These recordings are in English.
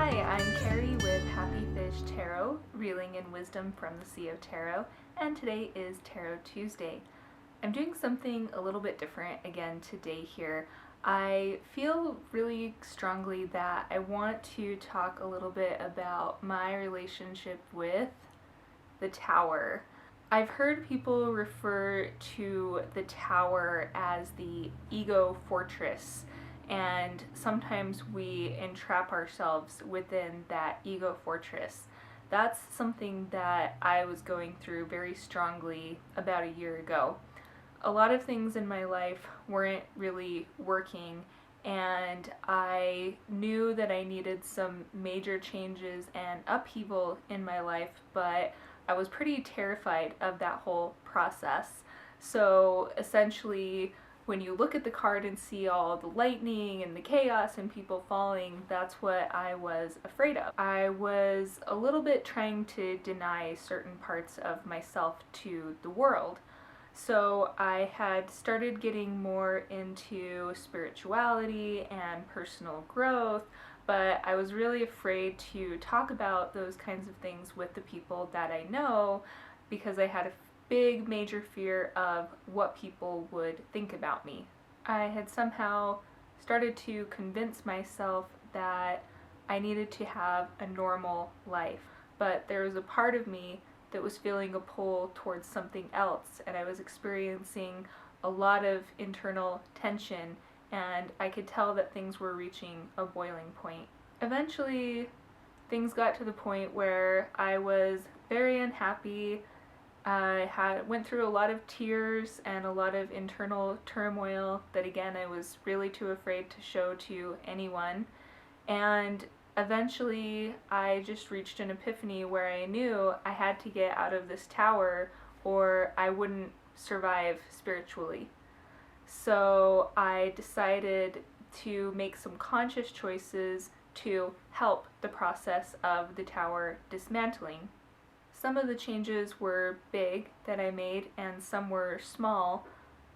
Hi, I'm Carrie with Happy Fish Tarot, reeling in wisdom from the Sea of Tarot, and today is Tarot Tuesday. I'm doing something a little bit different again today here. I feel really strongly that I want to talk a little bit about my relationship with the Tower. I've heard people refer to the Tower as the ego fortress, and sometimes we entrap ourselves within that ego fortress. That's something that I was going through very strongly about a year ago. A lot of things in my life weren't really working, and I knew that I needed some major changes and upheaval in my life, but I was pretty terrified of that whole process. So essentially, when you look at the card and see all the lightning and the chaos and people falling, that's what I was afraid of. I was a little bit trying to deny certain parts of myself to the world. So I had started getting more into spirituality and personal growth, but I was really afraid to talk about those kinds of things with the people that I know because I had a big major fear of what people would think about me. I had somehow started to convince myself that I needed to have a normal life, but there was a part of me that was feeling a pull towards something else, and I was experiencing a lot of internal tension, and I could tell that things were reaching a boiling point. Eventually, things got to the point where I was very unhappy. I went through a lot of tears and a lot of internal turmoil that again I was really too afraid to show to anyone. And eventually I just reached an epiphany where I knew I had to get out of this tower or I wouldn't survive spiritually. So I decided to make some conscious choices to help the process of the tower dismantling. Some of the changes were big that I made and some were small,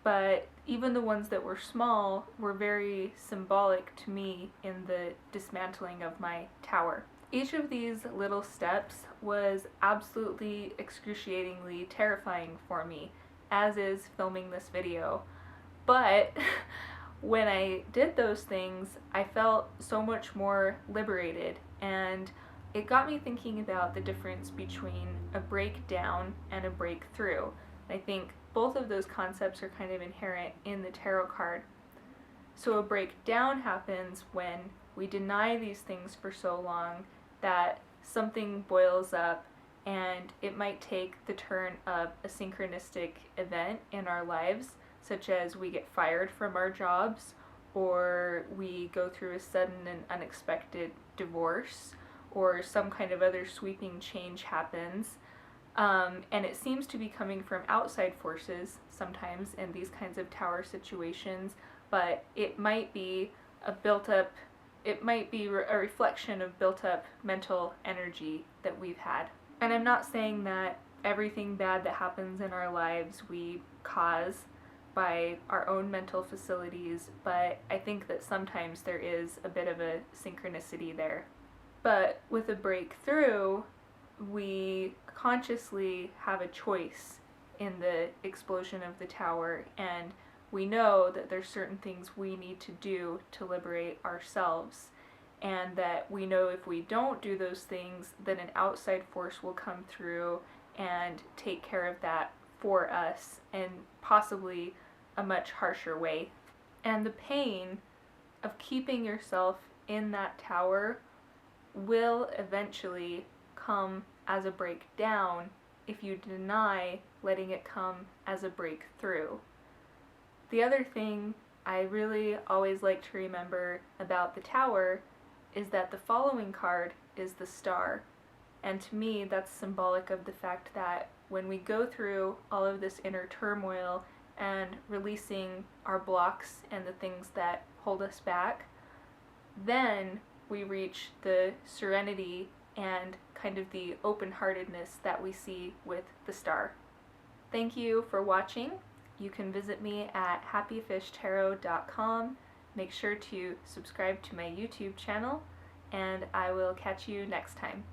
but even the ones that were small were very symbolic to me in the dismantling of my tower. Each of these little steps was absolutely excruciatingly terrifying for me, as is filming this video. But when I did those things, I felt so much more liberated, and it got me thinking about the difference between a breakdown and a breakthrough. I think both of those concepts are kind of inherent in the tarot card. So a breakdown happens when we deny these things for so long that something boils up, and it might take the turn of a synchronistic event in our lives, such as we get fired from our jobs, or we go through a sudden and unexpected divorce, or some kind of other sweeping change happens. And it seems to be coming from outside forces sometimes in these kinds of tower situations, but it might be a reflection of built up mental energy that we've had. And I'm not saying that everything bad that happens in our lives we cause by our own mental facilities, but I think that sometimes there is a bit of a synchronicity there. But with a breakthrough, we consciously have a choice in the explosion of the tower, and we know that there's certain things we need to do to liberate ourselves, and that we know if we don't do those things, then an outside force will come through and take care of that for us, and possibly a much harsher way. And the pain of keeping yourself in that tower will eventually come as a breakdown if you deny letting it come as a breakthrough. The other thing I really always like to remember about the tower is that the following card is the star. And to me, that's symbolic of the fact that when we go through all of this inner turmoil and releasing our blocks and the things that hold us back, then we reach the serenity and kind of the open-heartedness that we see with the star. Thank you for watching. You can visit me at happyfishtarot.com. Make sure to subscribe to my YouTube channel, and I will catch you next time.